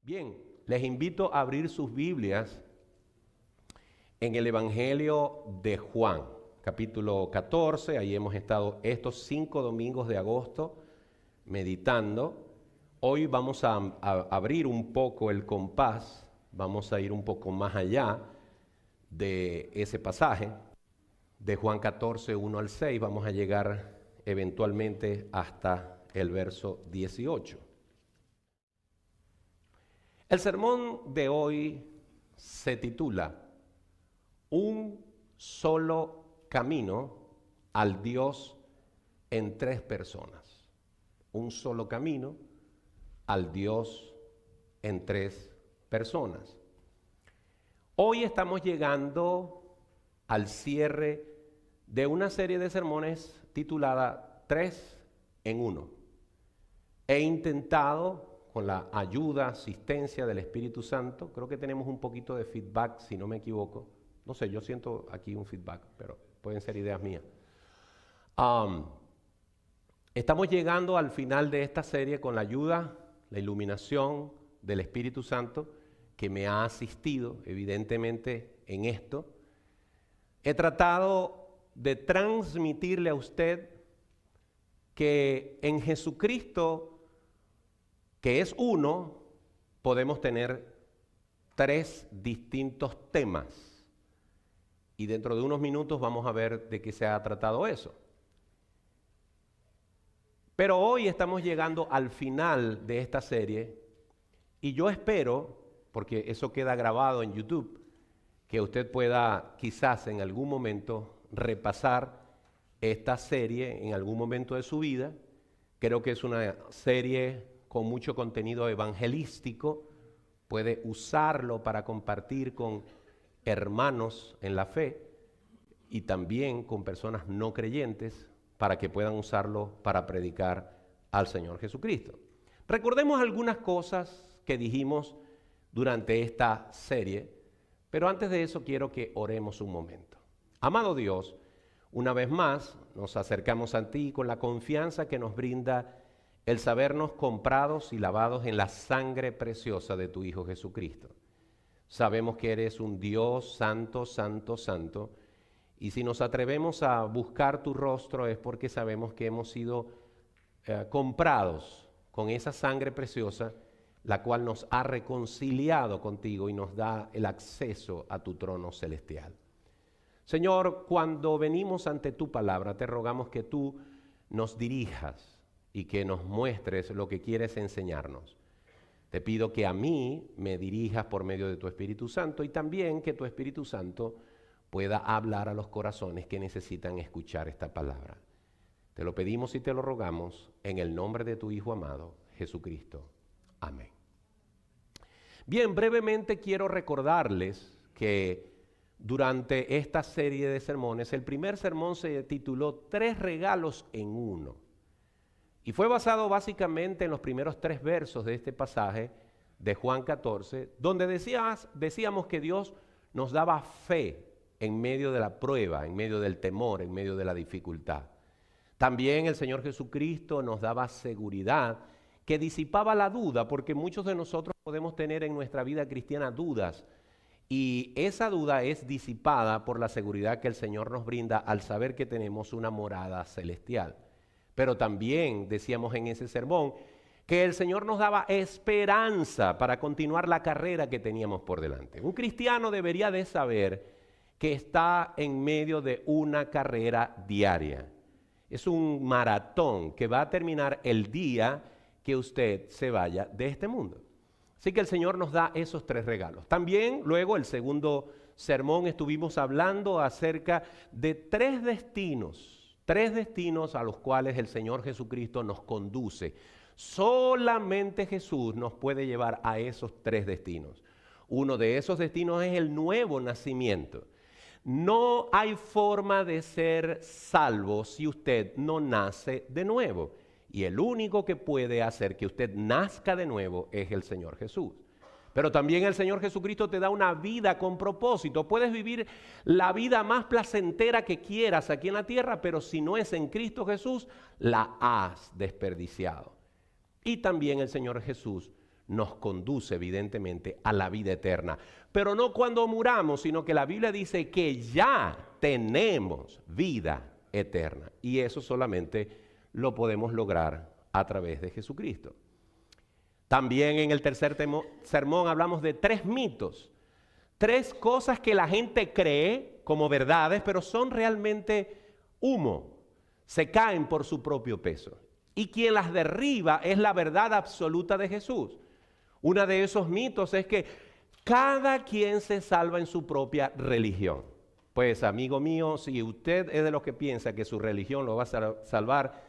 Bien, les invito a abrir sus Biblias en el Evangelio de Juan, capítulo 14. Ahí hemos estado estos 5 domingos de agosto meditando. Hoy vamos a abrir un poco el compás, vamos a ir un poco más allá de ese pasaje de Juan 14, 1 al 6. Vamos a llegar eventualmente hasta el verso 18. El sermón de hoy se titula Un solo camino al Dios en 3 personas. Un solo camino al Dios en 3 personas. Hoy estamos llegando al cierre de una serie de sermones titulada 3 en 1. He intentado, con la ayuda, asistencia del Espíritu Santo, creo que tenemos un poquito de feedback, si no me equivoco. No sé, yo siento aquí un feedback, pero pueden ser ideas mías. Estamos llegando al final de esta serie con la ayuda, la iluminación del Espíritu Santo, que me ha asistido, evidentemente, en esto. He tratado de transmitirle a usted que en Jesucristo, que es uno, podemos tener 3 distintos temas. Y dentro de unos minutos vamos a ver de qué se ha tratado eso. Pero hoy estamos llegando al final de esta serie y yo espero, porque eso queda grabado en YouTube, que usted pueda quizás en algún momento repasar esta serie en algún momento de su vida. Creo que es una serie con mucho contenido evangelístico, puede usarlo para compartir con hermanos en la fe y también con personas no creyentes para que puedan usarlo para predicar al Señor Jesucristo. Recordemos algunas cosas que dijimos durante esta serie, pero antes de eso quiero que oremos un momento. Amado Dios, una vez más nos acercamos a ti con la confianza que nos brinda el sabernos comprados y lavados en la sangre preciosa de tu Hijo Jesucristo. Sabemos que eres un Dios santo, santo, santo, y si nos atrevemos a buscar tu rostro es porque sabemos que hemos sido comprados con esa sangre preciosa, la cual nos ha reconciliado contigo y nos da el acceso a tu trono celestial. Señor, cuando venimos ante tu palabra, te rogamos que tú nos dirijas y que nos muestres lo que quieres enseñarnos. Te pido que a mí me dirijas por medio de tu Espíritu Santo y también que tu Espíritu Santo pueda hablar a los corazones que necesitan escuchar esta palabra. Te lo pedimos y te lo rogamos en el nombre de tu Hijo amado, Jesucristo. Amén. Bien, brevemente quiero recordarles que durante esta serie de sermones, el primer sermón se tituló 3 regalos en 1. Y fue basado básicamente en los primeros 3 versos de este pasaje de Juan 14, donde decíamos que Dios nos daba fe en medio de la prueba, en medio del temor, en medio de la dificultad. También el Señor Jesucristo nos daba seguridad que disipaba la duda, porque muchos de nosotros podemos tener en nuestra vida cristiana dudas, y esa duda es disipada por la seguridad que el Señor nos brinda al saber que tenemos una morada celestial. Pero también decíamos en ese sermón que el Señor nos daba esperanza para continuar la carrera que teníamos por delante. Un cristiano debería de saber que está en medio de una carrera diaria. Es un maratón que va a terminar el día que usted se vaya de este mundo. Así que el Señor nos da esos 3 regalos. También luego el segundo sermón estuvimos hablando acerca de 3 destinos a los cuales el Señor Jesucristo nos conduce. Solamente Jesús nos puede llevar a esos 3 destinos. Uno de esos destinos es el nuevo nacimiento. No hay forma de ser salvo si usted no nace de nuevo. Y el único que puede hacer que usted nazca de nuevo es el Señor Jesús. Pero también el Señor Jesucristo te da una vida con propósito. Puedes vivir la vida más placentera que quieras aquí en la tierra, pero si no es en Cristo Jesús, la has desperdiciado. Y también el Señor Jesús nos conduce evidentemente a la vida eterna. Pero no cuando muramos, sino que la Biblia dice que ya tenemos vida eterna. Y eso solamente lo podemos lograr a través de Jesucristo. También en el tercer sermón hablamos de 3 mitos. 3 cosas que la gente cree como verdades, pero son realmente humo. Se caen por su propio peso. Y quien las derriba es la verdad absoluta de Jesús. Uno de esos mitos es que cada quien se salva en su propia religión. Pues, amigo mío, si usted es de los que piensa que su religión lo va a salvar,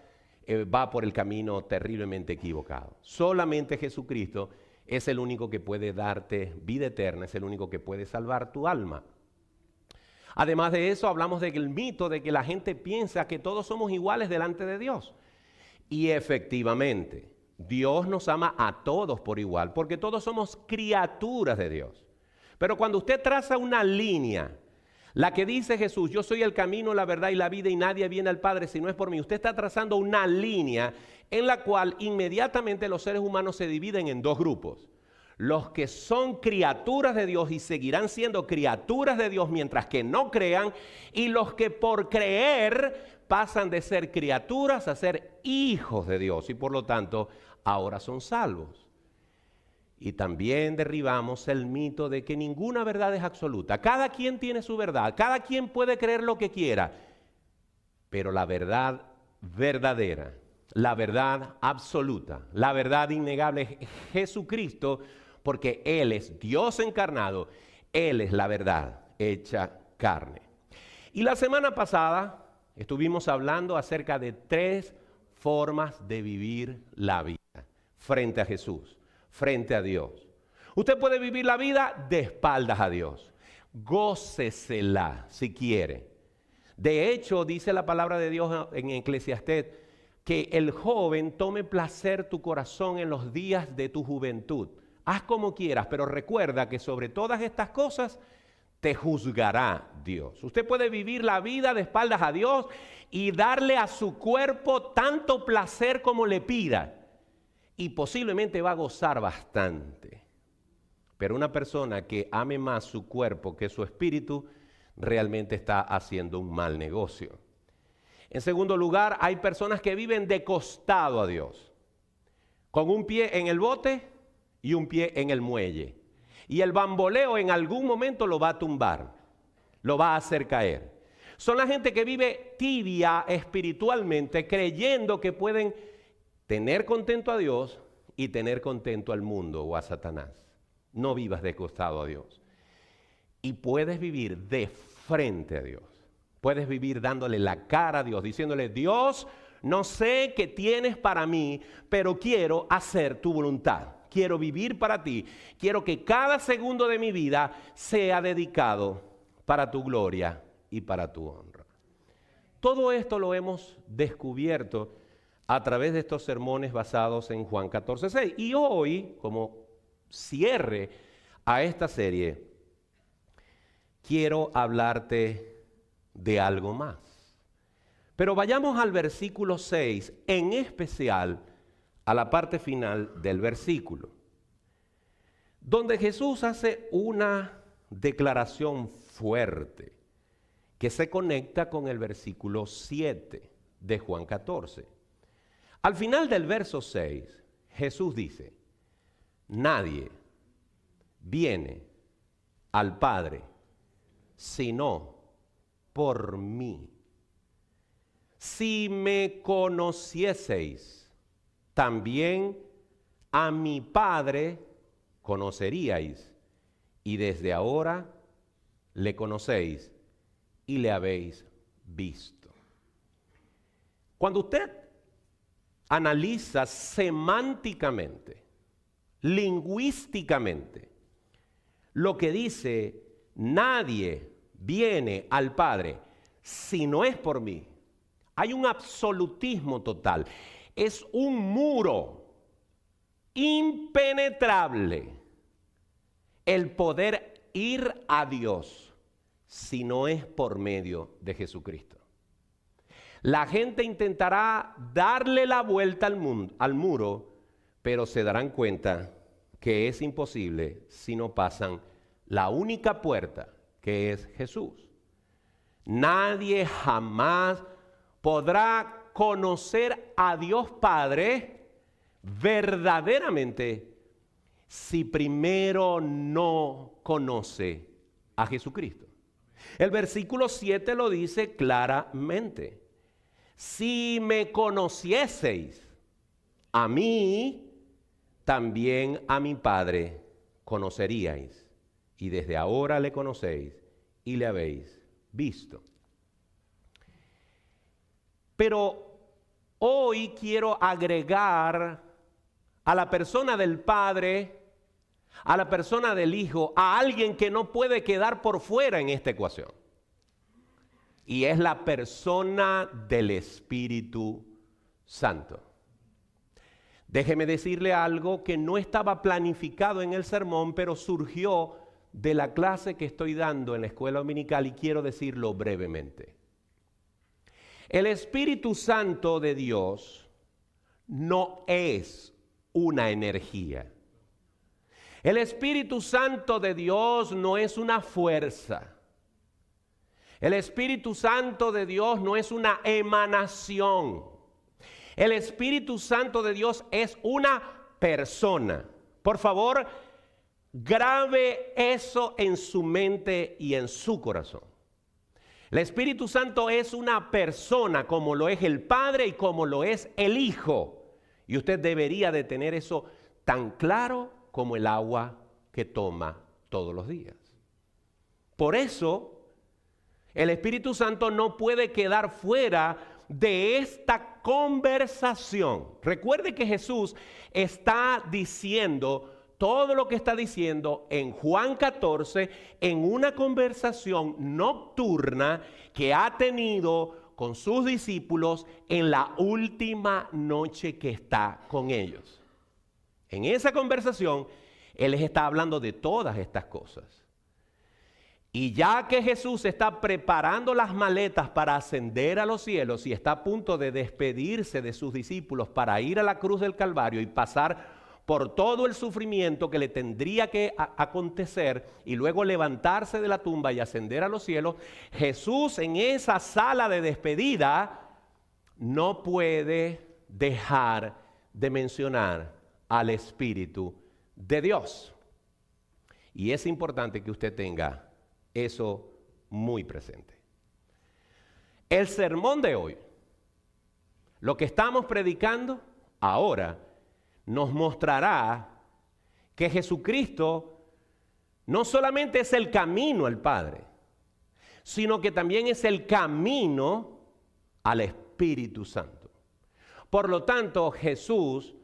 va por el camino terriblemente equivocado. Solamente Jesucristo es el único que puede darte vida eterna, es el único que puede salvar tu alma. Además de eso, hablamos del mito de que la gente piensa que todos somos iguales delante de Dios. Y efectivamente, Dios nos ama a todos por igual, porque todos somos criaturas de Dios. Pero cuando usted traza una línea, la que dice Jesús, yo soy el camino, la verdad y la vida y nadie viene al Padre si no es por mí. Usted está trazando una línea en la cual inmediatamente los seres humanos se dividen en 2 grupos. Los que son criaturas de Dios y seguirán siendo criaturas de Dios mientras que no crean, y los que por creer pasan de ser criaturas a ser hijos de Dios y por lo tanto ahora son salvos. Y también derribamos el mito de que ninguna verdad es absoluta. Cada quien tiene su verdad, cada quien puede creer lo que quiera, pero la verdad verdadera, la verdad absoluta, la verdad innegable es Jesucristo, porque Él es Dios encarnado, Él es la verdad hecha carne. Y la semana pasada estuvimos hablando acerca de 3 formas de vivir la vida frente a Jesús, frente a Dios. Usted puede vivir la vida de espaldas a Dios. Gócesela si quiere. De hecho, dice la palabra de Dios en Eclesiastés, que el joven tome placer tu corazón en los días de tu juventud. Haz como quieras, pero recuerda que sobre todas estas cosas te juzgará Dios. Usted puede vivir la vida de espaldas a Dios y darle a su cuerpo tanto placer como le pida. Y posiblemente va a gozar bastante. Pero una persona que ame más su cuerpo que su espíritu, realmente está haciendo un mal negocio. En segundo lugar, hay personas que viven de costado a Dios, con un pie en el bote y un pie en el muelle. Y el bamboleo en algún momento lo va a tumbar, lo va a hacer caer. Son la gente que vive tibia espiritualmente, creyendo que pueden tener contento a Dios y tener contento al mundo o a Satanás. No vivas de costado a Dios. Y puedes vivir de frente a Dios. Puedes vivir dándole la cara a Dios, diciéndole, Dios, no sé qué tienes para mí, pero quiero hacer tu voluntad. Quiero vivir para ti. Quiero que cada segundo de mi vida sea dedicado para tu gloria y para tu honra. Todo esto lo hemos descubierto a través de estos sermones basados en Juan 14:6. Y hoy, como cierre a esta serie, quiero hablarte de algo más. Pero vayamos al versículo 6, en especial a la parte final del versículo, donde Jesús hace una declaración fuerte que se conecta con el versículo 7 de Juan 14. Al final del verso 6, Jesús dice, nadie viene al Padre sino por mí. Si me conocieseis, también a mi Padre conoceríais, y desde ahora le conocéis y le habéis visto. Cuando usted analiza semánticamente, lingüísticamente, lo que dice, nadie viene al Padre si no es por mí, hay un absolutismo total. Es un muro impenetrable el poder ir a Dios si no es por medio de Jesucristo. La gente intentará darle la vuelta al muro, pero se darán cuenta que es imposible si no pasan la única puerta, que es Jesús. Nadie jamás podrá conocer a Dios Padre verdaderamente si primero no conoce a Jesucristo. El versículo 7 lo dice claramente. Si me conocieseis a mí, también a mi Padre conoceríais. Y desde ahora le conocéis y le habéis visto. Pero hoy quiero agregar a la persona del Padre, a la persona del Hijo, a alguien que no puede quedar por fuera en esta ecuación. Y es la persona del Espíritu Santo. Déjeme decirle algo que no estaba planificado en el sermón, pero surgió de la clase que estoy dando en la escuela dominical y quiero decirlo brevemente. El Espíritu Santo de Dios no es una energía. El Espíritu Santo de Dios no es una fuerza. El Espíritu Santo de Dios no es una emanación. El Espíritu Santo de Dios es una persona. Por favor, grabe eso en su mente y en su corazón. El Espíritu Santo es una persona como lo es el Padre y como lo es el Hijo. Y usted debería de tener eso tan claro como el agua que toma todos los días. Por eso, el Espíritu Santo no puede quedar fuera de esta conversación. Recuerde que Jesús está diciendo todo lo que está diciendo en Juan 14 en una conversación nocturna que ha tenido con sus discípulos en la última noche que está con ellos. En esa conversación, Él les está hablando de todas estas cosas. Y ya que Jesús está preparando las maletas para ascender a los cielos y está a punto de despedirse de sus discípulos para ir a la cruz del Calvario y pasar por todo el sufrimiento que le tendría que acontecer y luego levantarse de la tumba y ascender a los cielos, Jesús en esa sala de despedida no puede dejar de mencionar al Espíritu de Dios. Y es importante que usted tenga eso muy presente. El sermón de hoy, lo que estamos predicando ahora, nos mostrará que Jesucristo no solamente es el camino al Padre, sino que también es el camino al Espíritu Santo. Por lo tanto, Jesús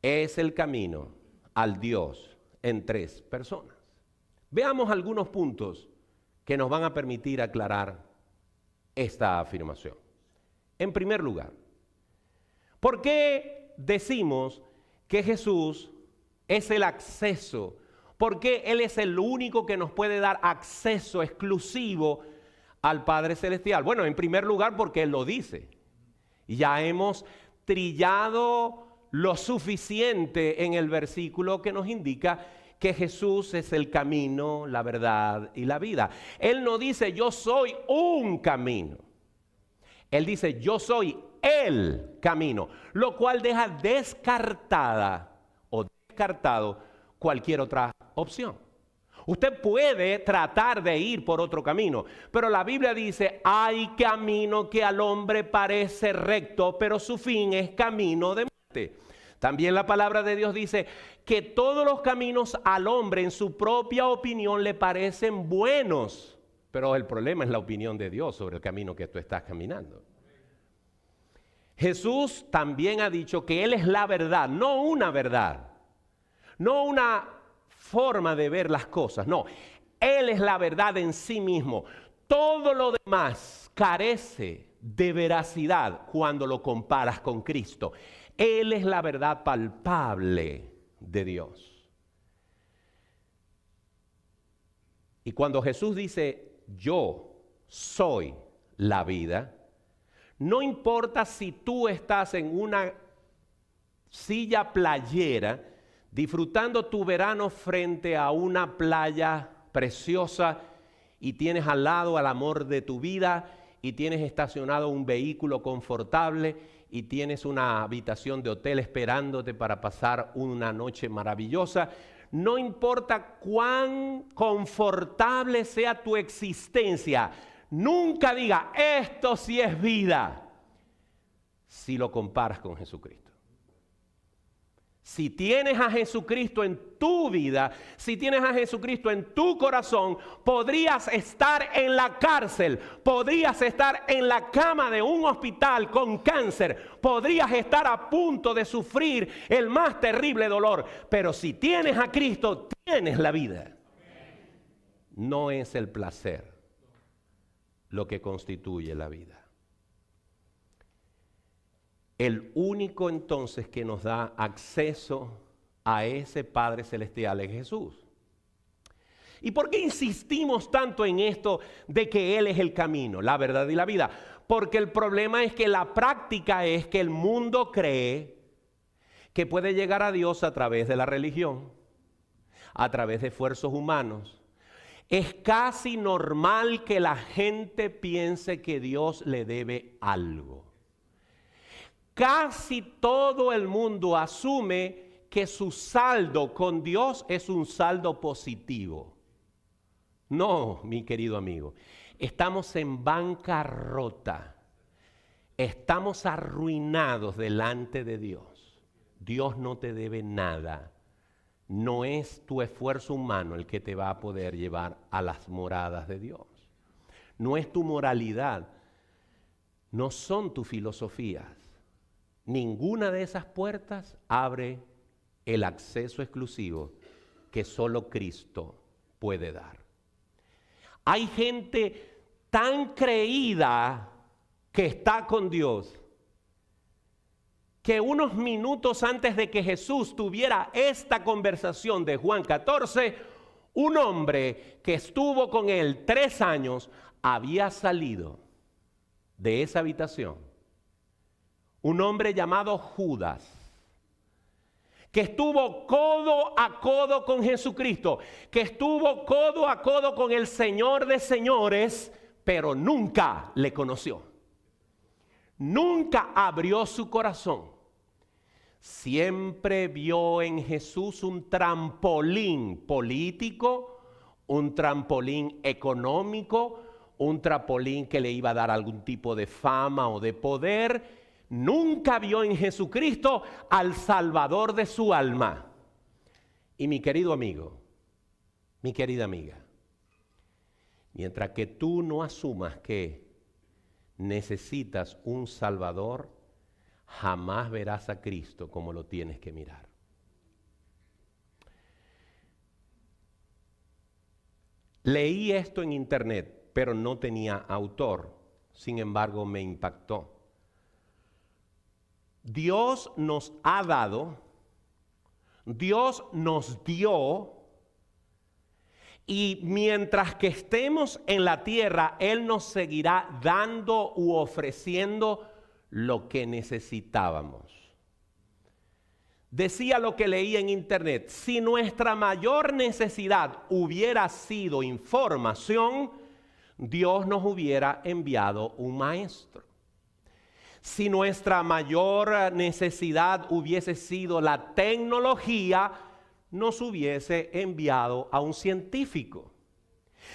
es el camino al Dios en tres personas. Veamos algunos puntos que nos van a permitir aclarar esta afirmación. En primer lugar, ¿por qué decimos que Jesús es el acceso? ¿Por qué Él es el único que nos puede dar acceso exclusivo al Padre Celestial? Bueno, en primer lugar porque Él lo dice. Ya hemos trillado lo suficiente en el versículo que nos indica que Jesús es el camino, la verdad y la vida. Él no dice yo soy un camino. Él dice yo soy el camino, lo cual deja descartada o descartado cualquier otra opción. Usted puede tratar de ir por otro camino, pero la Biblia dice hay camino que al hombre parece recto, pero su fin es camino de muerte. También la palabra de Dios dice que todos los caminos al hombre en su propia opinión le parecen buenos, pero el problema es la opinión de Dios sobre el camino que tú estás caminando. Jesús también ha dicho que Él es la verdad, no una verdad, no una forma de ver las cosas, no. Él es la verdad en sí mismo. Todo lo demás carece de veracidad cuando lo comparas con Cristo. Él es la verdad palpable de Dios. Y cuando Jesús dice, yo soy la vida, no importa si tú estás en una silla playera disfrutando tu verano frente a una playa preciosa y tienes al lado al amor de tu vida y tienes estacionado un vehículo confortable y tienes una habitación de hotel esperándote para pasar una noche maravillosa. No importa cuán confortable sea tu existencia, nunca diga, esto sí es vida, si lo comparas con Jesucristo. Si tienes a Jesucristo en tu vida, si tienes a Jesucristo en tu corazón, podrías estar en la cárcel, podrías estar en la cama de un hospital con cáncer, podrías estar a punto de sufrir el más terrible dolor, pero si tienes a Cristo, tienes la vida. No es el placer lo que constituye la vida. El único entonces que nos da acceso a ese Padre Celestial es Jesús. ¿Y por qué insistimos tanto en esto de que Él es el camino, la verdad y la vida? Porque el problema es que la práctica es que el mundo cree que puede llegar a Dios a través de la religión, a través de esfuerzos humanos. Es casi normal que la gente piense que Dios le debe algo. Casi todo el mundo asume que su saldo con Dios es un saldo positivo. No, mi querido amigo, estamos en bancarrota. Estamos arruinados delante de Dios. Dios no te debe nada. No es tu esfuerzo humano el que te va a poder llevar a las moradas de Dios. No es tu moralidad. No son tus filosofías. Ninguna de esas puertas abre el acceso exclusivo que solo Cristo puede dar. Hay gente tan creída que está con Dios, que unos minutos antes de que Jesús tuviera esta conversación de Juan 14, un hombre que estuvo con él 3 años había salido de esa habitación. Un hombre llamado Judas, que estuvo codo a codo con Jesucristo, que estuvo codo a codo con el Señor de señores, pero nunca le conoció. Nunca abrió su corazón. Siempre vio en Jesús un trampolín político, un trampolín económico, un trampolín que le iba a dar algún tipo de fama o de poder. Nunca vio en Jesucristo al Salvador de su alma. Y mi querido amigo, mi querida amiga, mientras que tú no asumas que necesitas un Salvador, jamás verás a Cristo como lo tienes que mirar. Leí esto en internet, pero no tenía autor. Sin embargo, me impactó. Dios nos ha dado, Dios nos dio, y mientras que estemos en la tierra, Él nos seguirá dando u ofreciendo lo que necesitábamos. Decía lo que leí en internet: si nuestra mayor necesidad hubiera sido información, Dios nos hubiera enviado un maestro. Si nuestra mayor necesidad hubiese sido la tecnología, nos hubiese enviado a un científico.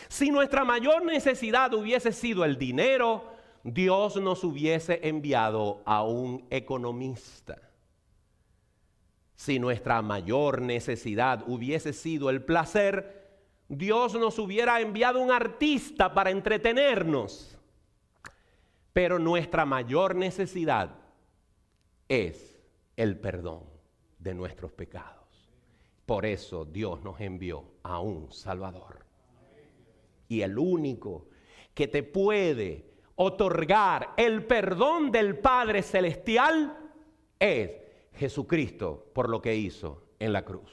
Si nuestra mayor necesidad hubiese sido el dinero, Dios nos hubiese enviado a un economista. Si nuestra mayor necesidad hubiese sido el placer, Dios nos hubiera enviado un artista para entretenernos. Pero nuestra mayor necesidad es el perdón de nuestros pecados. Por eso Dios nos envió a un Salvador. Y el único que te puede otorgar el perdón del Padre Celestial es Jesucristo, por lo que hizo en la cruz.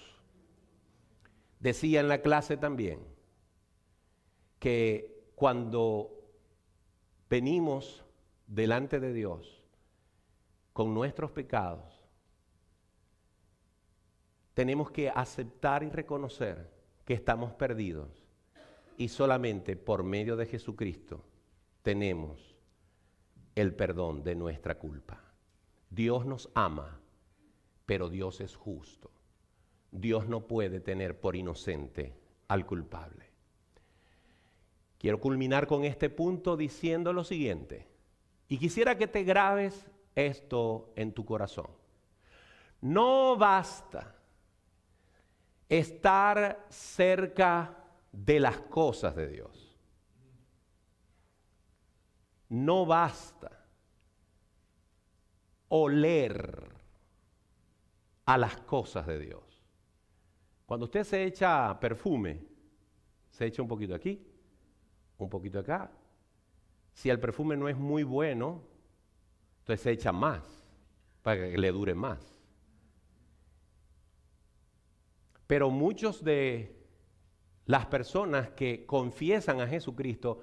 Decía en la clase también que cuando venimos delante de Dios con nuestros pecados, tenemos que aceptar y reconocer que estamos perdidos y solamente por medio de Jesucristo tenemos el perdón de nuestra culpa. Dios nos ama, pero Dios es justo. Dios no puede tener por inocente al culpable. Quiero culminar con este punto diciendo lo siguiente, y quisiera que te grabes esto en tu corazón. No basta estar cerca de las cosas de Dios. No basta oler a las cosas de Dios. Cuando usted se echa perfume, se echa un poquito aquí, un poquito acá. Si el perfume no es muy bueno, entonces se echa más para que le dure más. Pero muchos de las personas que confiesan a Jesucristo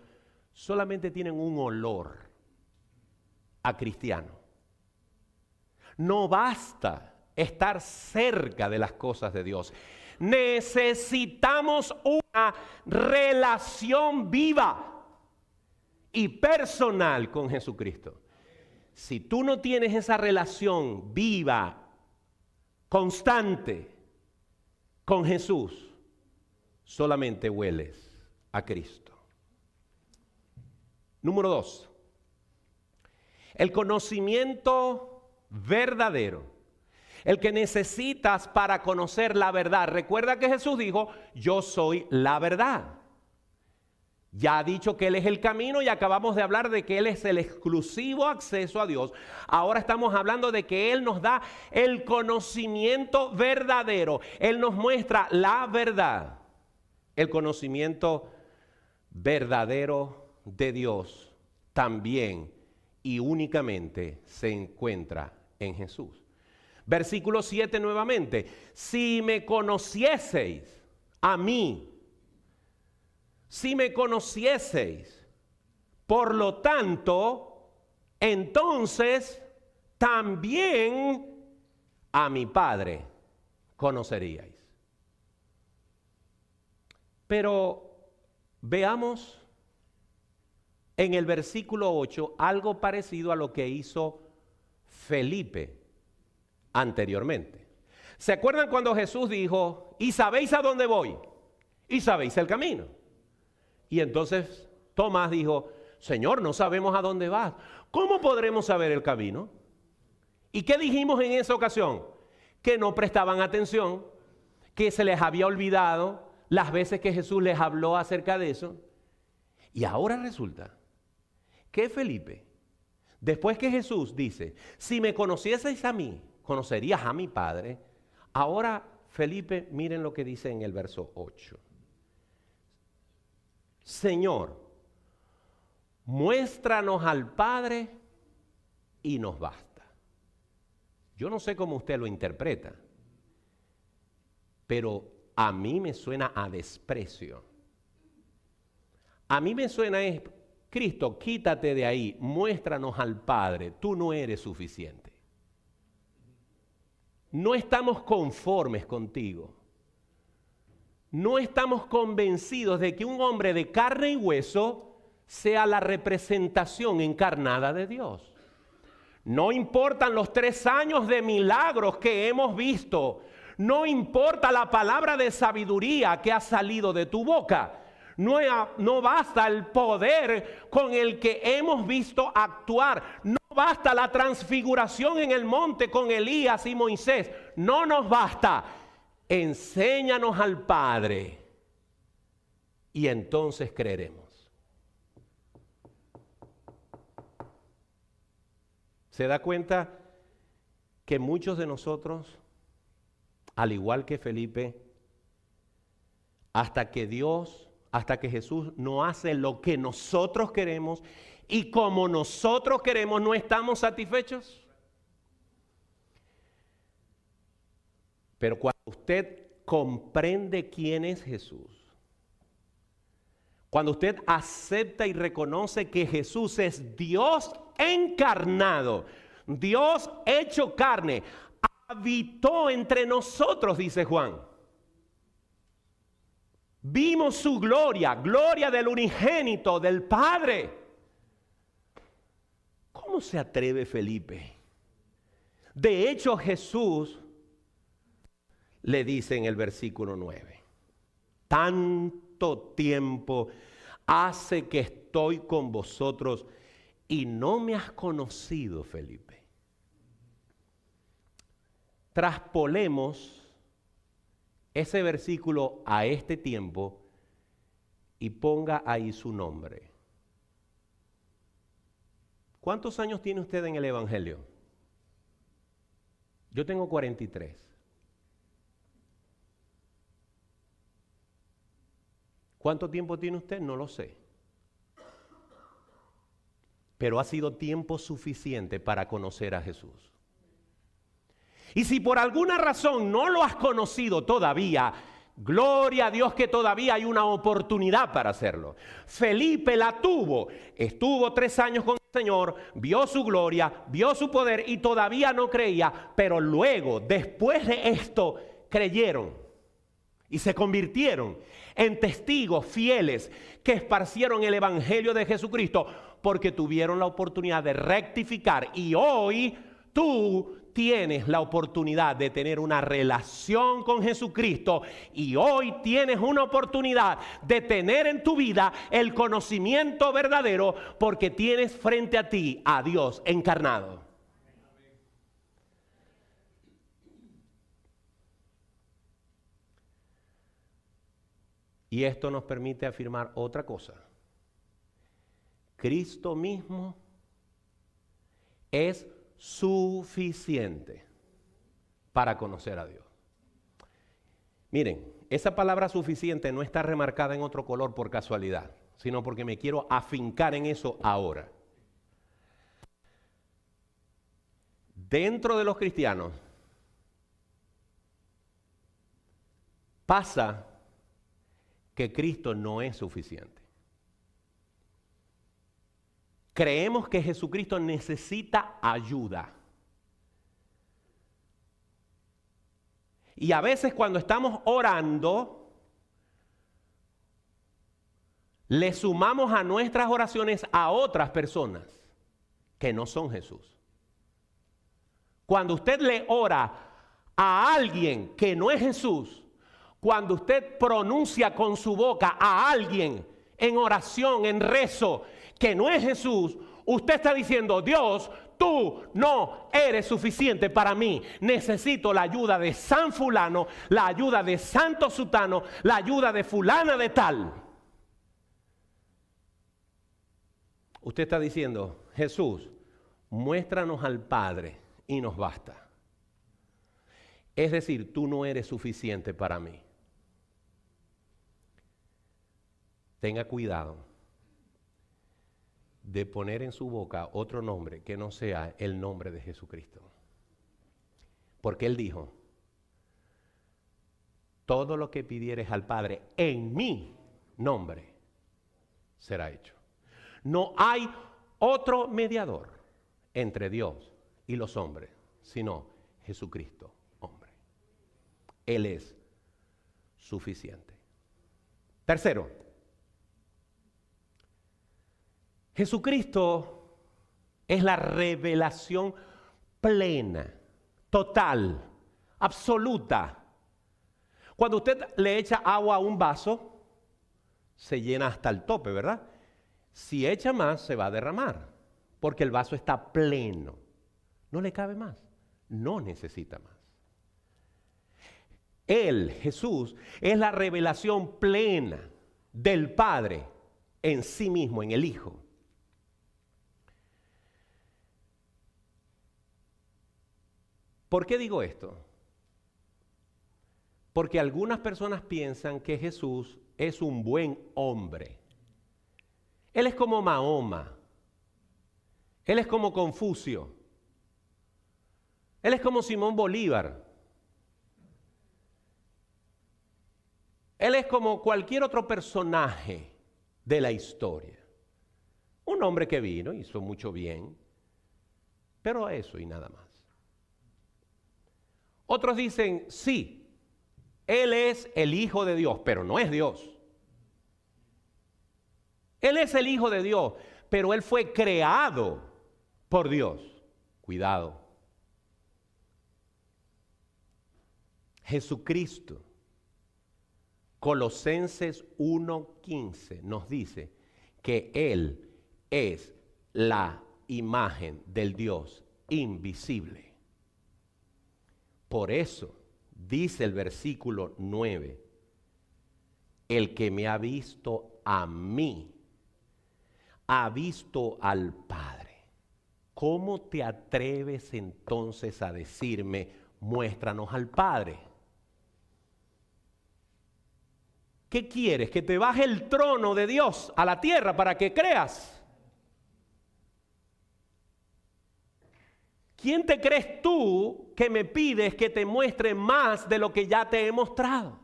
solamente tienen un olor a cristiano. No basta estar cerca de las cosas de Dios. Necesitamos una relación viva y personal con Jesucristo. Si tú no tienes esa relación viva, constante con Jesús, solamente hueles a Cristo. Número 2. El conocimiento verdadero. El que necesitas para conocer la verdad. Recuerda que Jesús dijo, yo soy la verdad. Ya ha dicho que Él es el camino y acabamos de hablar de que Él es el exclusivo acceso a Dios. Ahora estamos hablando de que Él nos da el conocimiento verdadero. Él nos muestra la verdad. El conocimiento verdadero de Dios también y únicamente se encuentra en Jesús. Versículo 7 nuevamente. Si me conocieseis a mí, si me conocieseis, por lo tanto, entonces también a mi Padre conoceríais. Pero veamos en el versículo 8 algo parecido a lo que hizo Felipe anteriormente. ¿Se acuerdan cuando Jesús dijo, y sabéis a dónde voy? Y sabéis el camino. Y entonces Tomás dijo, Señor, no sabemos a dónde vas. ¿Cómo podremos saber el camino? ¿Y qué dijimos en esa ocasión? Que no prestaban atención, que se les había olvidado las veces que Jesús les habló acerca de eso. Y ahora resulta que Felipe, después que Jesús dice, si me conocieseis a mí, conocerías a mi Padre. Ahora Felipe, miren lo que dice en el verso 8. Señor, muéstranos al Padre y nos basta. Yo no sé cómo usted lo interpreta, pero a mí me suena a desprecio. A mí me suena a Cristo, quítate de ahí, muéstranos al Padre, tú no eres suficiente. No estamos conformes contigo. No estamos convencidos de que un hombre de carne y hueso sea la representación encarnada de Dios. No importan los 3 años de milagros que hemos visto. No importa la palabra de sabiduría que ha salido de tu boca. No basta el poder con el que hemos visto actuar. No basta la transfiguración en el monte con Elías y Moisés. No nos basta. Enséñanos al Padre y entonces creeremos. ¿Se da cuenta que muchos de nosotros, al igual que Felipe, hasta que Jesús no hace lo que nosotros queremos y como nosotros queremos, no estamos satisfechos? Pero cuando usted comprende quién es Jesús, cuando usted acepta y reconoce que Jesús es Dios encarnado, Dios hecho carne, habitó entre nosotros, dice Juan. Vimos su gloria, gloria del unigénito, del Padre. ¿Cómo se atreve Felipe? De hecho, Jesús le dice en el versículo 9, tanto tiempo hace que estoy con vosotros y no me has conocido, Felipe. Traspolemos ese versículo a este tiempo y ponga ahí su nombre. ¿Cuántos años tiene usted en el Evangelio? Yo tengo 43. ¿Cuánto tiempo tiene usted? No lo sé. Pero ha sido tiempo suficiente para conocer a Jesús. Y si por alguna razón no lo has conocido todavía, gloria a Dios que todavía hay una oportunidad para hacerlo. Felipe la tuvo, estuvo 3 años con el Señor, vio su gloria, vio su poder y todavía no creía, pero luego, después de esto, creyeron y se convirtieron en testigos fieles que esparcieron el Evangelio de Jesucristo porque tuvieron la oportunidad de rectificar. Y hoy tú tienes la oportunidad de tener una relación con Jesucristo y hoy tienes una oportunidad de tener en tu vida el conocimiento verdadero porque tienes frente a ti a Dios encarnado. Y esto nos permite afirmar otra cosa. Cristo mismo es suficiente para conocer a Dios. Miren, esa palabra suficiente no está remarcada en otro color por casualidad, sino porque me quiero afincar en eso ahora. Dentro de los cristianos pasa que Cristo no es suficiente. Creemos que Jesucristo necesita ayuda. Y a veces cuando estamos orando, le sumamos a nuestras oraciones a otras personas que no son Jesús. Cuando usted le ora a alguien que no es Jesús, cuando usted pronuncia con su boca a alguien en oración, en rezo, que no es Jesús, usted está diciendo, Dios, tú no eres suficiente para mí. Necesito la ayuda de San Fulano, la ayuda de Santo Sutano, la ayuda de fulana de tal. Usted está diciendo, Jesús, muéstranos al Padre y nos basta. Es decir, tú no eres suficiente para mí. Tenga cuidado de poner en su boca otro nombre que no sea el nombre de Jesucristo. Porque Él dijo, todo lo que pidieres al Padre en mi nombre será hecho. No hay otro mediador entre Dios y los hombres, sino Jesucristo, hombre. Él es suficiente. Tercero, Jesucristo es la revelación plena, total, absoluta. Cuando usted le echa agua a un vaso, se llena hasta el tope, ¿verdad? Si echa más, se va a derramar, porque el vaso está pleno. No le cabe más, no necesita más. Él, Jesús, es la revelación plena del Padre en sí mismo, en el Hijo. ¿Por qué digo esto? Porque algunas personas piensan que Jesús es un buen hombre. Él es como Mahoma. Él es como Confucio. Él es como Simón Bolívar. Él es como cualquier otro personaje de la historia. Un hombre que vino, hizo mucho bien, pero eso y nada más. Otros dicen, sí, Él es el Hijo de Dios, pero no es Dios. Él es el Hijo de Dios, pero Él fue creado por Dios. Cuidado. Jesucristo, Colosenses 1:15 nos dice que Él es la imagen del Dios invisible. Por eso dice el versículo 9, el que me ha visto a mí, ha visto al Padre. ¿Cómo te atreves entonces a decirme, muéstranos al Padre? ¿Qué quieres? ¿Que te baje el trono de Dios a la tierra para que creas? ¿Quién te crees tú que me pides que te muestre más de lo que ya te he mostrado?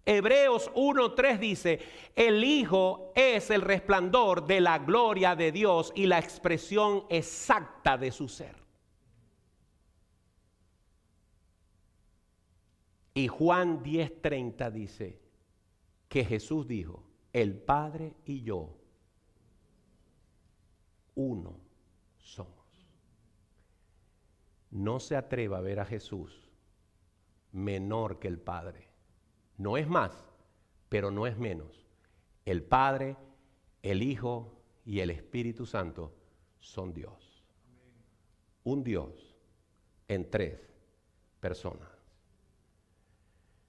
Hebreos 1:3 dice, el Hijo es el resplandor de la gloria de Dios y la expresión exacta de su ser. Y Juan 10:30 dice que Jesús dijo, el Padre y yo, uno somos. No se atreva a ver a Jesús menor que el Padre. No es más, pero no es menos. El Padre, el Hijo y el Espíritu Santo son Dios. Un Dios en tres personas.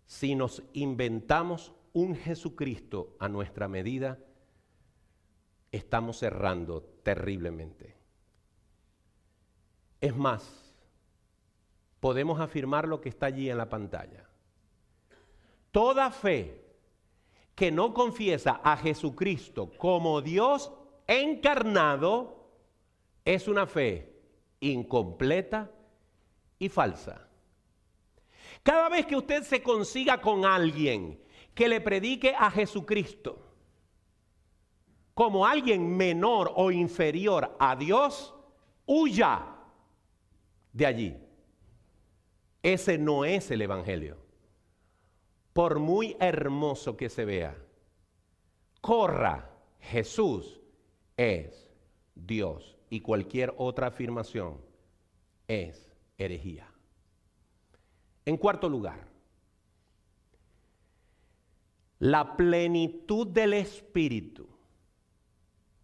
Si nos inventamos un Jesucristo a nuestra medida, estamos errando terriblemente. Es más, podemos afirmar lo que está allí en la pantalla. Toda fe que no confiesa a Jesucristo como Dios encarnado es una fe incompleta y falsa. Cada vez que usted se consiga con alguien que le predique a Jesucristo como alguien menor o inferior a Dios, huya de allí. Ese no es el Evangelio. Por muy hermoso que se vea, corra, Jesús es Dios y cualquier otra afirmación es herejía. En cuarto lugar, la plenitud del Espíritu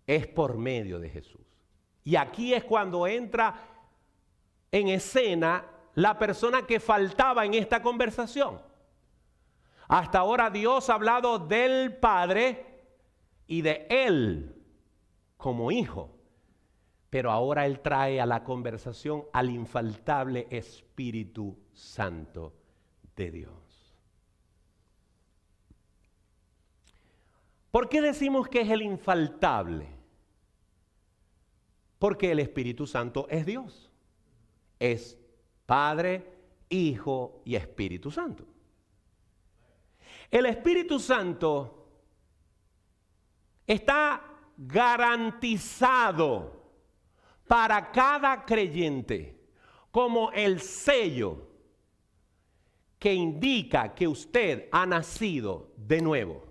es por medio de Jesús. Y aquí es cuando entra en escena la persona que faltaba en esta conversación. Hasta ahora Dios ha hablado del Padre y de Él como Hijo. Pero ahora Él trae a la conversación al infaltable Espíritu Santo de Dios. ¿Por qué decimos que es el infaltable? Porque el Espíritu Santo es Dios. Es Padre, Hijo y Espíritu Santo. El Espíritu Santo está garantizado para cada creyente como el sello que indica que usted ha nacido de nuevo.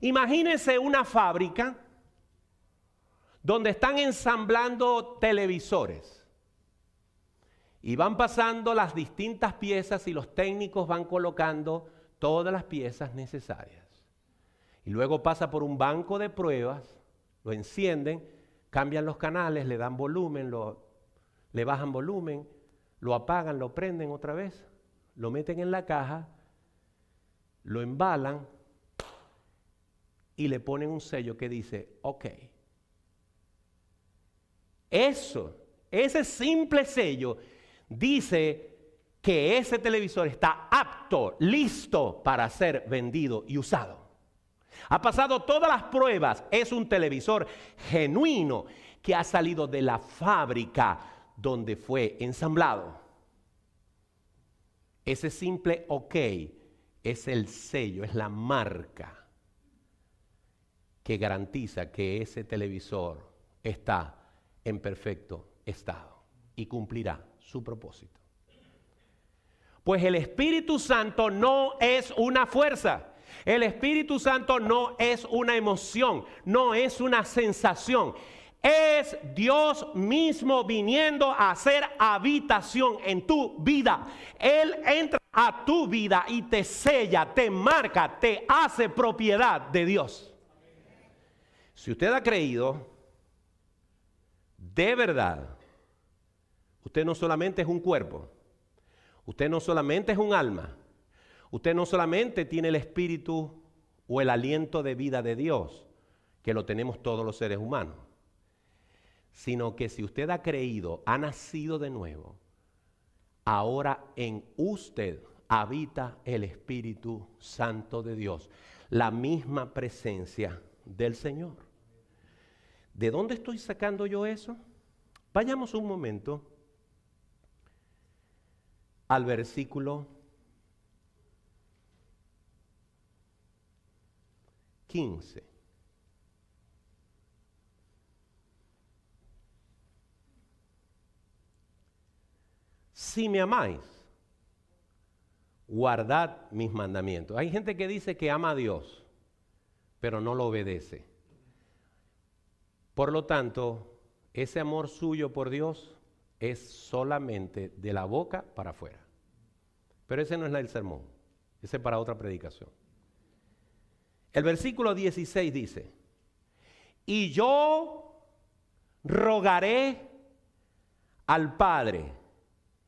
Imagínese una fábrica donde están ensamblando televisores y van pasando las distintas piezas y los técnicos van colocando todas las piezas necesarias. Y luego pasa por un banco de pruebas, lo encienden, cambian los canales, le dan volumen, le bajan volumen, lo apagan, lo prenden otra vez, lo meten en la caja, lo embalan y le ponen un sello que dice, ok. Ese simple sello dice que ese televisor está apto, listo para ser vendido y usado. Ha pasado todas las pruebas, es un televisor genuino que ha salido de la fábrica donde fue ensamblado. Ese simple ok es el sello, es la marca que garantiza que ese televisor está en perfecto estado y cumplirá su propósito. Pues el Espíritu Santo no es una fuerza. El Espíritu Santo no es una emoción, no es una sensación. Es Dios mismo viniendo a hacer habitación en tu vida. Él entra a tu vida y te sella, te marca, te hace propiedad de Dios. Si usted ha creído, de verdad, usted no solamente es un cuerpo, usted no solamente es un alma, usted no solamente tiene el espíritu o el aliento de vida de Dios, que lo tenemos todos los seres humanos, sino que si usted ha creído, ha nacido de nuevo, ahora en usted habita el Espíritu Santo de Dios, la misma presencia del Señor. ¿De dónde estoy sacando yo eso? Vayamos un momento al versículo 15. Si me amáis, guardad mis mandamientos. Hay gente que dice que ama a Dios, pero no lo obedece. Por lo tanto, ese amor suyo por Dios es solamente de la boca para afuera. Pero ese no es el sermón, ese es para otra predicación. El versículo 16 dice, y yo rogaré al Padre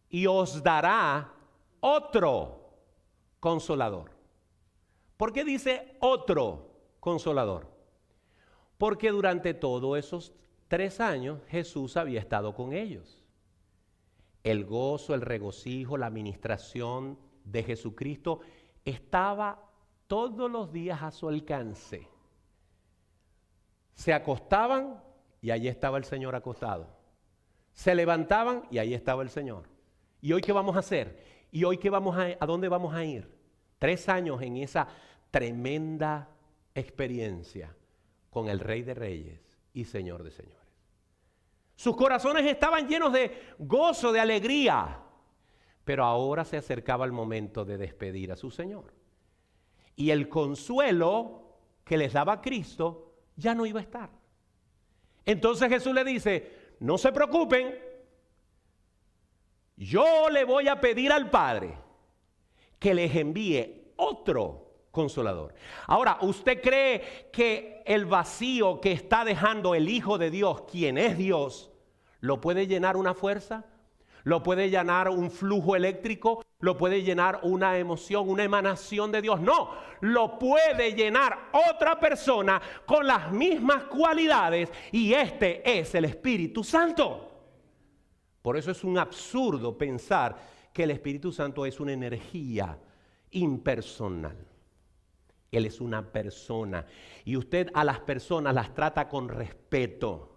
y os dará otro consolador. ¿Por qué dice otro consolador? Porque durante todos esos 3 años Jesús había estado con ellos. El gozo, el regocijo, la administración de Jesucristo estaba todos los días a su alcance. Se acostaban y allí estaba el Señor acostado. Se levantaban y ahí estaba el Señor. ¿Y hoy qué vamos a hacer? ¿Y hoy a dónde vamos a ir? 3 años en esa tremenda experiencia con el Rey de Reyes y Señor de Señores. Sus corazones estaban llenos de gozo, de alegría, pero ahora se acercaba el momento de despedir a su Señor. Y el consuelo que les daba Cristo ya no iba a estar. Entonces Jesús le dice, no se preocupen, yo le voy a pedir al Padre que les envíe otro consolador. Ahora, ¿usted cree que el vacío que está dejando el Hijo de Dios, quien es Dios, lo puede llenar una fuerza? ¿Lo puede llenar un flujo eléctrico? ¿Lo puede llenar una emoción, una emanación de Dios? No, lo puede llenar otra persona con las mismas cualidades y este es el Espíritu Santo. Por eso es un absurdo pensar que el Espíritu Santo es una energía impersonal. Él es una persona y usted a las personas las trata con respeto.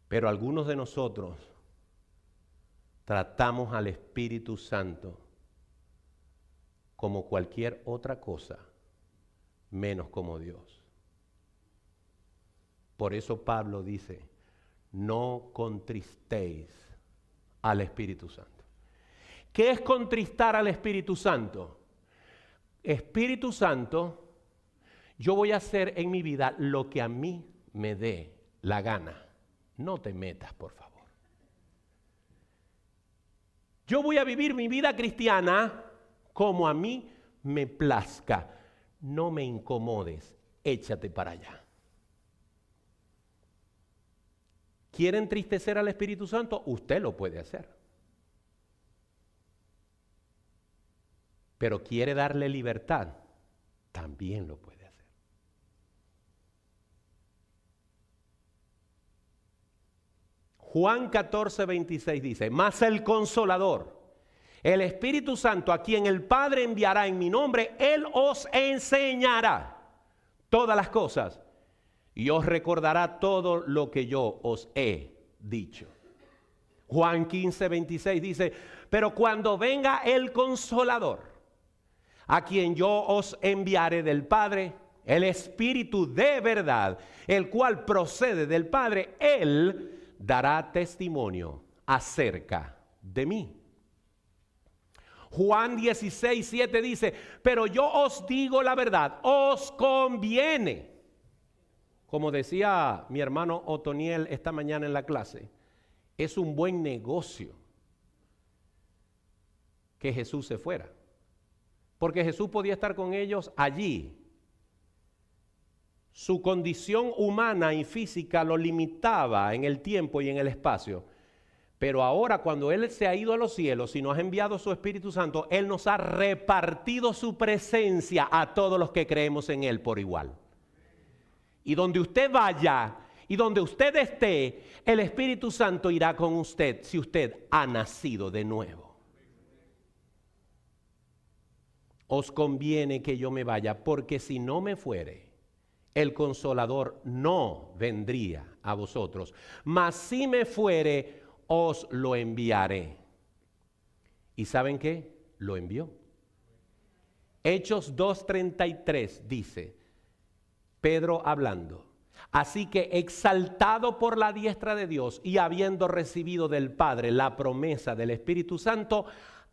Pero algunos de nosotros tratamos al Espíritu Santo como cualquier otra cosa, menos como Dios. Por eso Pablo dice, no contristéis al Espíritu Santo. ¿Qué es contristar al Espíritu Santo? Espíritu Santo, yo voy a hacer en mi vida lo que a mí me dé la gana. No te metas, por favor. Yo voy a vivir mi vida cristiana como a mí me plazca. No me incomodes, échate para allá. ¿Quiere entristecer al Espíritu Santo? Usted lo puede hacer. Pero quiere darle libertad, también lo puede hacer. Juan 14:26 dice, mas el Consolador, el Espíritu Santo, a quien el Padre enviará en mi nombre, Él os enseñará todas las cosas y os recordará todo lo que yo os he dicho. Juan 15:26 dice, pero cuando venga el Consolador, a quien yo os enviaré del Padre, el Espíritu de verdad, el cual procede del Padre, Él dará testimonio acerca de mí. Juan 16:7 dice, pero yo os digo la verdad, os conviene. Como decía mi hermano Otoniel esta mañana en la clase, es un buen negocio que Jesús se fuera. Porque Jesús podía estar con ellos allí. Su condición humana y física lo limitaba en el tiempo y en el espacio. Pero ahora, cuando Él se ha ido a los cielos y nos ha enviado su Espíritu Santo, Él nos ha repartido su presencia a todos los que creemos en Él por igual. Y donde usted vaya y donde usted esté, el Espíritu Santo irá con usted si usted ha nacido de nuevo. Os conviene que yo me vaya, porque si no me fuere, el Consolador no vendría a vosotros. Mas si me fuere, os lo enviaré. ¿Y saben qué? Lo envió. Hechos 2:33 dice, Pedro hablando, así que exaltado por la diestra de Dios y habiendo recibido del Padre la promesa del Espíritu Santo,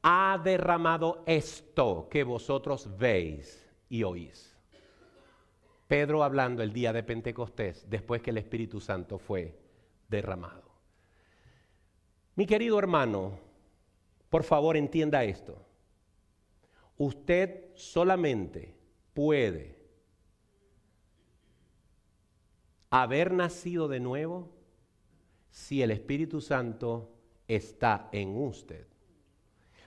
ha derramado esto que vosotros veis y oís. Pedro hablando el día de Pentecostés, después que el Espíritu Santo fue derramado. Mi querido hermano, por favor entienda esto. Usted solamente puede haber nacido de nuevo si el Espíritu Santo está en usted.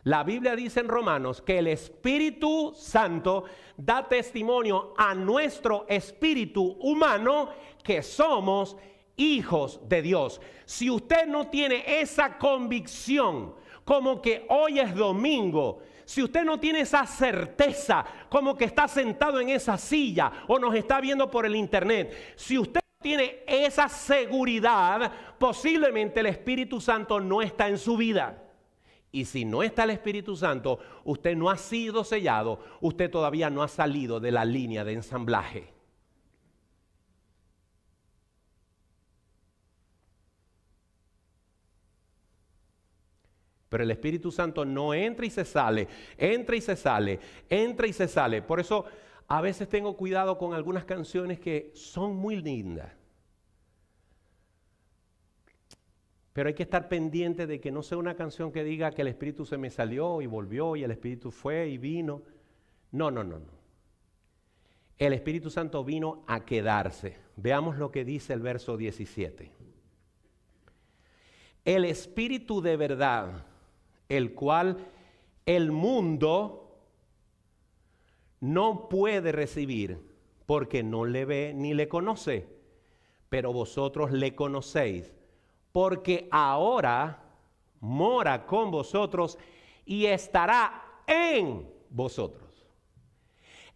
La Biblia dice en Romanos que el Espíritu Santo da testimonio a nuestro espíritu humano que somos hijos de Dios. Si usted no tiene esa convicción, como que hoy es domingo, si usted no tiene esa certeza, como que está sentado en esa silla o nos está viendo por el internet, si usted no tiene esa seguridad, posiblemente el Espíritu Santo no está en su vida. Y si no está el Espíritu Santo, usted no ha sido sellado, usted todavía no ha salido de la línea de ensamblaje. Pero el Espíritu Santo no entra y se sale, entra y se sale, entra y se sale. Por eso a veces tengo cuidado con algunas canciones que son muy lindas. Pero hay que estar pendiente de que no sea una canción que diga que el Espíritu se me salió y volvió y el Espíritu fue y vino. No. El Espíritu Santo vino a quedarse. Veamos lo que dice el verso 17. El Espíritu de verdad, el cual el mundo no puede recibir porque no le ve ni le conoce, pero vosotros le conocéis, porque ahora mora con vosotros y estará en vosotros.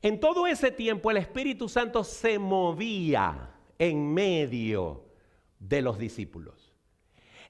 En todo ese tiempo el Espíritu Santo se movía en medio de los discípulos.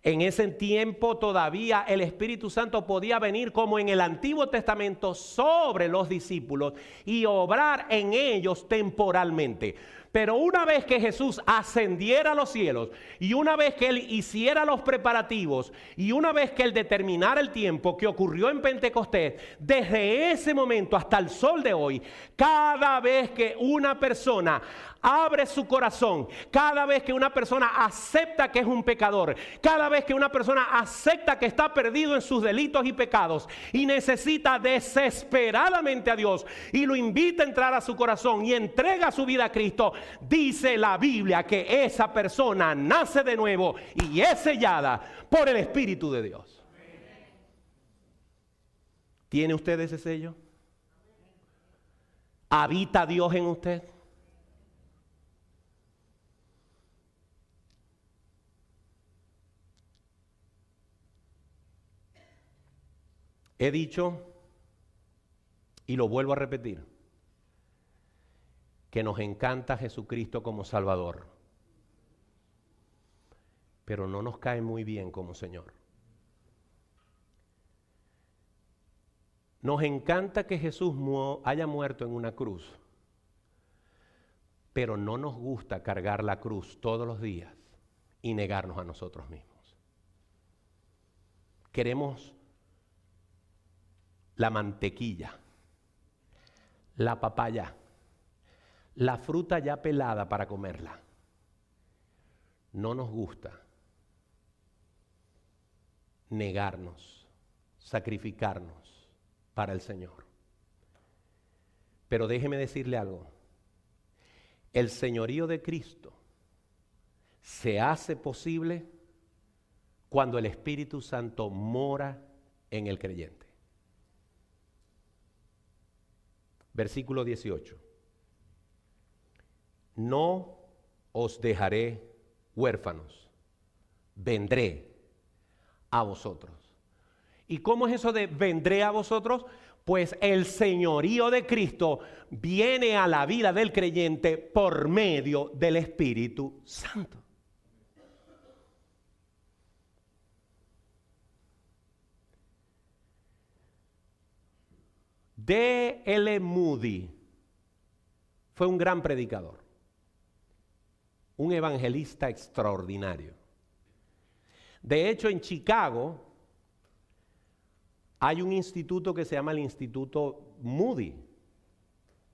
En ese tiempo todavía el Espíritu Santo podía venir como en el Antiguo Testamento sobre los discípulos y obrar en ellos temporalmente. Pero una vez que Jesús ascendiera a los cielos y una vez que Él hiciera los preparativos y una vez que Él determinara el tiempo que ocurrió en Pentecostés, desde ese momento hasta el sol de hoy, cada vez que una persona abre su corazón, cada vez que una persona acepta que es un pecador, cada vez que una persona acepta que está perdido en sus delitos y pecados y necesita desesperadamente a Dios y lo invita a entrar a su corazón y entrega su vida a Cristo, dice la Biblia que esa persona nace de nuevo y es sellada por el Espíritu de Dios. ¿Tiene usted ese sello? ¿Habita Dios en usted? He dicho, y lo vuelvo a repetir, que nos encanta Jesucristo como Salvador, pero no nos cae muy bien como Señor. Nos encanta que Jesús haya muerto en una cruz, pero no nos gusta cargar la cruz todos los días y negarnos a nosotros mismos. Queremos la mantequilla, la papaya, la fruta ya pelada para comerla. No nos gusta negarnos, sacrificarnos para el Señor. Pero déjeme decirle algo. El señorío de Cristo se hace posible cuando el Espíritu Santo mora en el creyente. Versículo 18. No os dejaré huérfanos, vendré a vosotros. ¿Y cómo es eso de vendré a vosotros? Pues el señorío de Cristo viene a la vida del creyente por medio del Espíritu Santo. D.L. Moody fue un gran predicador, un evangelista extraordinario. De hecho, en Chicago hay un instituto que se llama el Instituto Moody.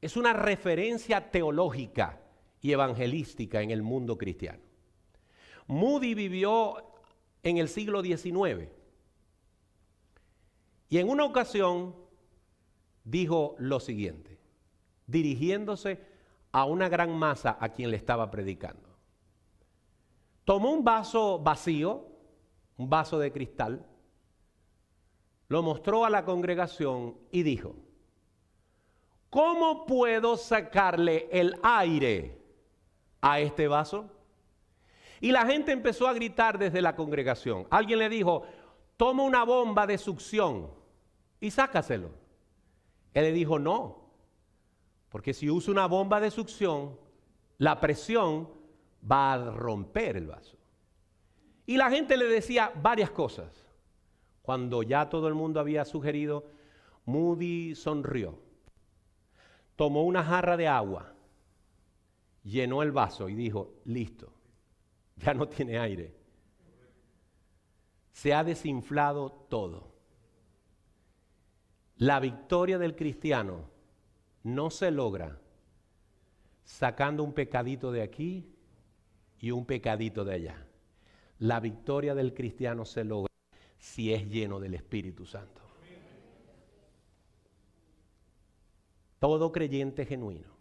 Es una referencia teológica y evangelística en el mundo cristiano. Moody vivió en el siglo XIX y en una ocasión dijo lo siguiente, dirigiéndose a una gran masa a quien le estaba predicando. Tomó un vaso vacío, un vaso de cristal, lo mostró a la congregación y dijo, ¿cómo puedo sacarle el aire a este vaso? Y la gente empezó a gritar desde la congregación. Alguien le dijo, toma una bomba de succión y sácaselo. Él le dijo, no, porque si uso una bomba de succión, la presión va a romper el vaso. Y la gente le decía varias cosas. Cuando ya todo el mundo había sugerido, Moody sonrió, tomó una jarra de agua, llenó el vaso y dijo, listo, ya no tiene aire. Se ha desinflado todo. La victoria del cristiano no se logra sacando un pecadito de aquí y un pecadito de allá. La victoria del cristiano se logra si es lleno del Espíritu Santo. Todo creyente genuino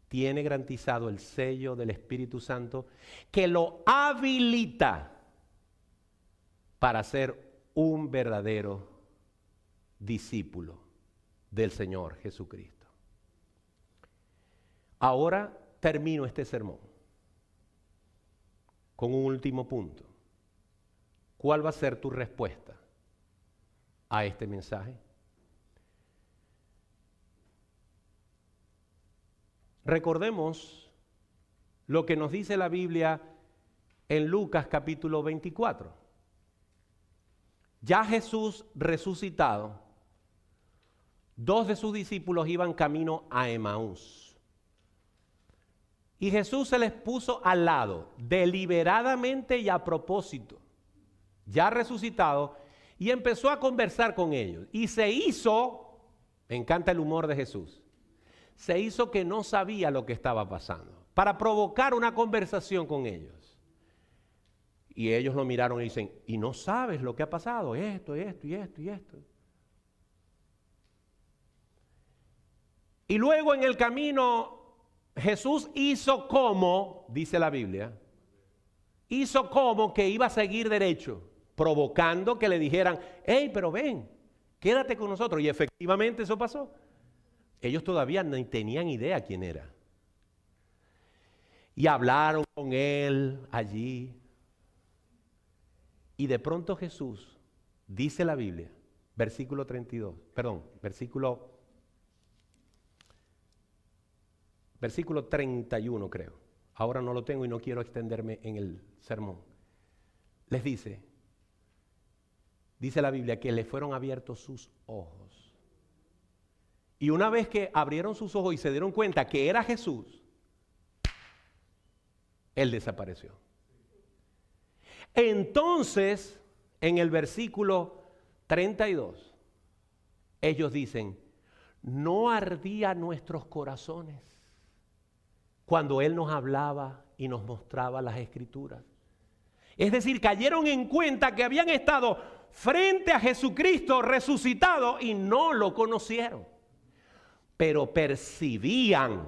tiene garantizado el sello del Espíritu Santo que lo habilita para ser un verdadero discípulo del Señor Jesucristo. Ahora termino este sermón con un último punto. ¿Cuál va a ser tu respuesta a este mensaje? Recordemos lo que nos dice la Biblia en Lucas capítulo 24. Ya Jesús resucitado, dos de sus discípulos iban camino a Emaús. Y Jesús se les puso al lado, deliberadamente y a propósito, ya resucitado, y empezó a conversar con ellos. Y se hizo, me encanta el humor de Jesús, se hizo que no sabía lo que estaba pasando, para provocar una conversación con ellos. Y ellos lo miraron y dicen, ¿y no sabes lo que ha pasado? Esto, esto y esto y esto. Y luego en el camino Jesús hizo como, dice la Biblia, hizo como que iba a seguir derecho, provocando que le dijeran, hey, pero ven, quédate con nosotros. Y efectivamente eso pasó. Ellos todavía no tenían idea quién era. Y hablaron con él allí. Y de pronto Jesús, dice la Biblia, versículo 31 creo. Ahora no lo tengo y no quiero extenderme en el sermón. Les dice la Biblia que le fueron abiertos sus ojos. Y una vez que abrieron sus ojos y se dieron cuenta que era Jesús, Él desapareció. Entonces en el versículo 32, ellos dicen, ¿no ardía nuestros corazones cuando Él nos hablaba y nos mostraba las Escrituras? Es decir, cayeron en cuenta que habían estado frente a Jesucristo resucitado y no lo conocieron, pero percibían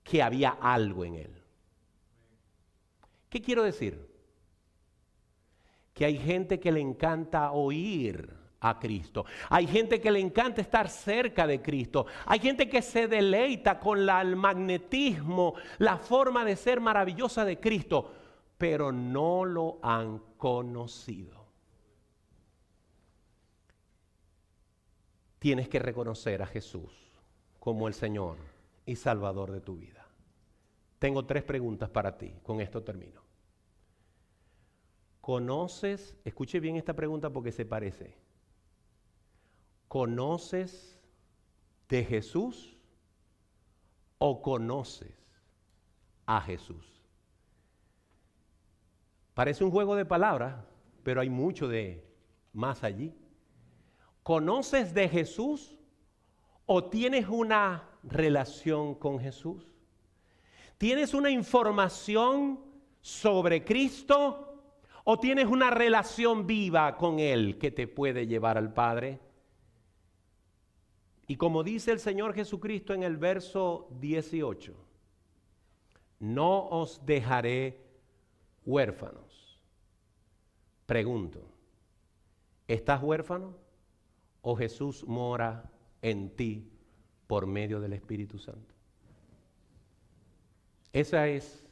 que había algo en Él. ¿Qué quiero decir? Que hay gente que le encanta oír a Cristo. Hay gente que le encanta estar cerca de Cristo. Hay gente que se deleita con el magnetismo, la forma de ser maravillosa de Cristo, pero no lo han conocido. Tienes que reconocer a Jesús como el Señor y Salvador de tu vida. Tengo 3 preguntas para ti, con esto termino. ¿Conoces? Escuche bien esta pregunta porque se parece. ¿Conoces de Jesús o conoces a Jesús? Parece un juego de palabras, pero hay mucho de más allí. ¿Conoces de Jesús o tienes una relación con Jesús? ¿Tienes una información sobre Cristo o tienes una relación viva con Él que te puede llevar al Padre? Y como dice el Señor Jesucristo en el verso 18, no os dejaré huérfanos. Pregunto, ¿estás huérfano o Jesús mora en ti por medio del Espíritu Santo? Esa es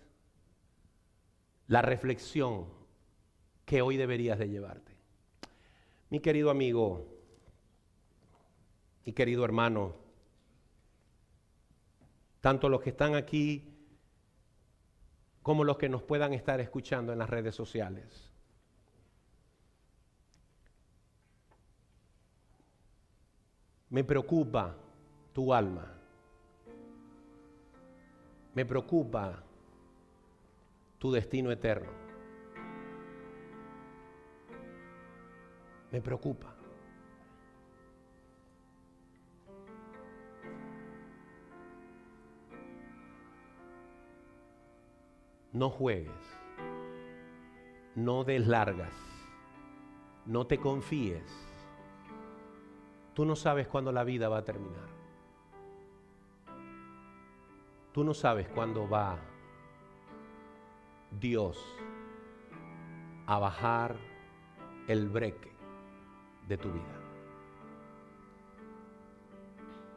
la reflexión que hoy deberías de llevarte. Mi querido amigo y querido hermano, tanto los que están aquí como los que nos puedan estar escuchando en las redes sociales. Me preocupa tu alma. Me preocupa tu destino eterno. Me preocupa. No juegues, no des largas, no te confíes. Tú no sabes cuándo la vida va a terminar. Tú no sabes cuándo va Dios a bajar el breque de tu vida.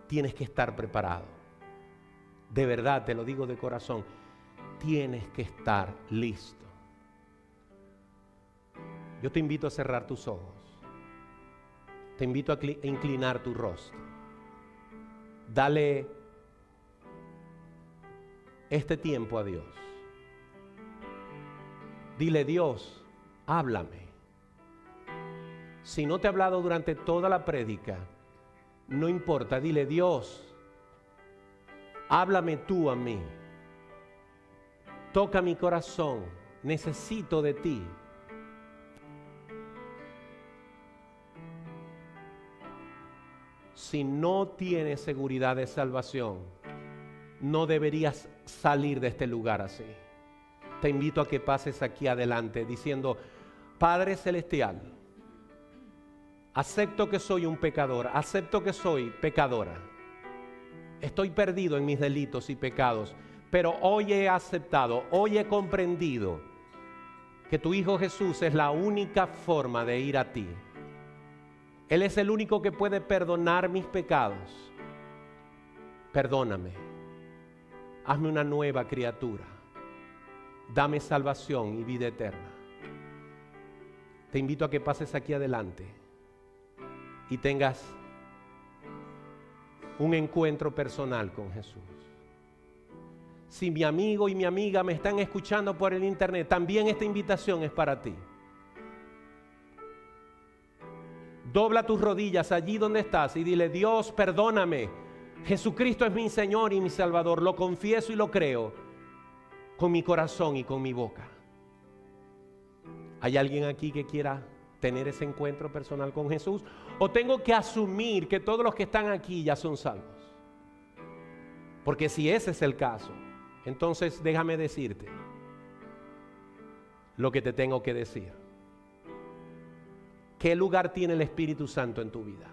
Tienes que estar preparado. De verdad, te lo digo de corazón. Tienes que estar listo. Yo te invito a cerrar tus ojos. Te invito a inclinar tu rostro. Dale este tiempo a Dios. Dile, Dios, háblame. Si no te he hablado durante toda la prédica, no importa. Dile, Dios, háblame tú a mí. Toca mi corazón, necesito de ti. Si no tienes seguridad de salvación, no deberías salir de este lugar así. Te invito a que pases aquí adelante diciendo, Padre Celestial, acepto que soy un pecador, acepto que soy pecadora. Estoy perdido en mis delitos y pecados. Pero hoy he aceptado, hoy he comprendido que tu Hijo Jesús es la única forma de ir a ti. Él es el único que puede perdonar mis pecados. Perdóname. Hazme una nueva criatura. Dame salvación y vida eterna. Te invito a que pases aquí adelante y tengas un encuentro personal con Jesús. Si mi amigo y mi amiga me están escuchando por el internet, también esta invitación es para ti. Dobla tus rodillas allí donde estás y dile, Dios, perdóname. Jesucristo es mi Señor y mi Salvador. Lo confieso y lo creo con mi corazón y con mi boca. ¿Hay alguien aquí que quiera tener ese encuentro personal con Jesús? ¿O tengo que asumir que todos los que están aquí ya son salvos? Porque si ese es el caso, entonces déjame decirte lo que te tengo que decir. ¿Qué lugar tiene el Espíritu Santo en tu vida?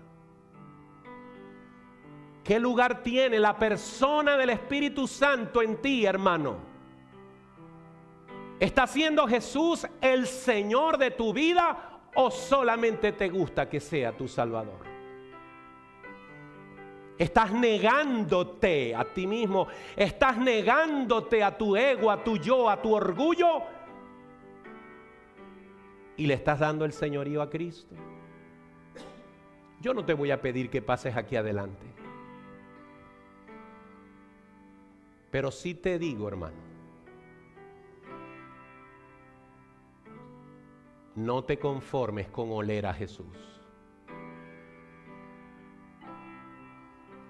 ¿Qué lugar tiene la persona del Espíritu Santo en ti, hermano? ¿Está siendo Jesús el Señor de tu vida o solamente te gusta que sea tu Salvador? ¿Estás negándote a ti mismo? ¿Estás negándote a tu ego, a tu yo, a tu orgullo? ¿Y le estás dando el señorío a Cristo? Yo no te voy a pedir que pases aquí adelante. Pero sí te digo, hermano, no te conformes con oler a Jesús.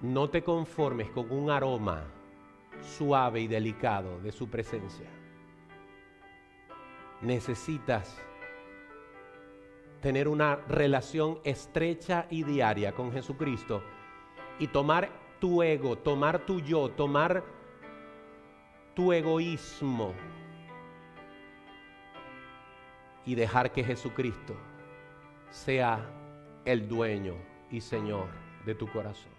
No te conformes con un aroma suave y delicado de su presencia. Necesitas tener una relación estrecha y diaria con Jesucristo y tomar tu ego, tomar tu yo, tomar tu egoísmo y dejar que Jesucristo sea el dueño y Señor de tu corazón.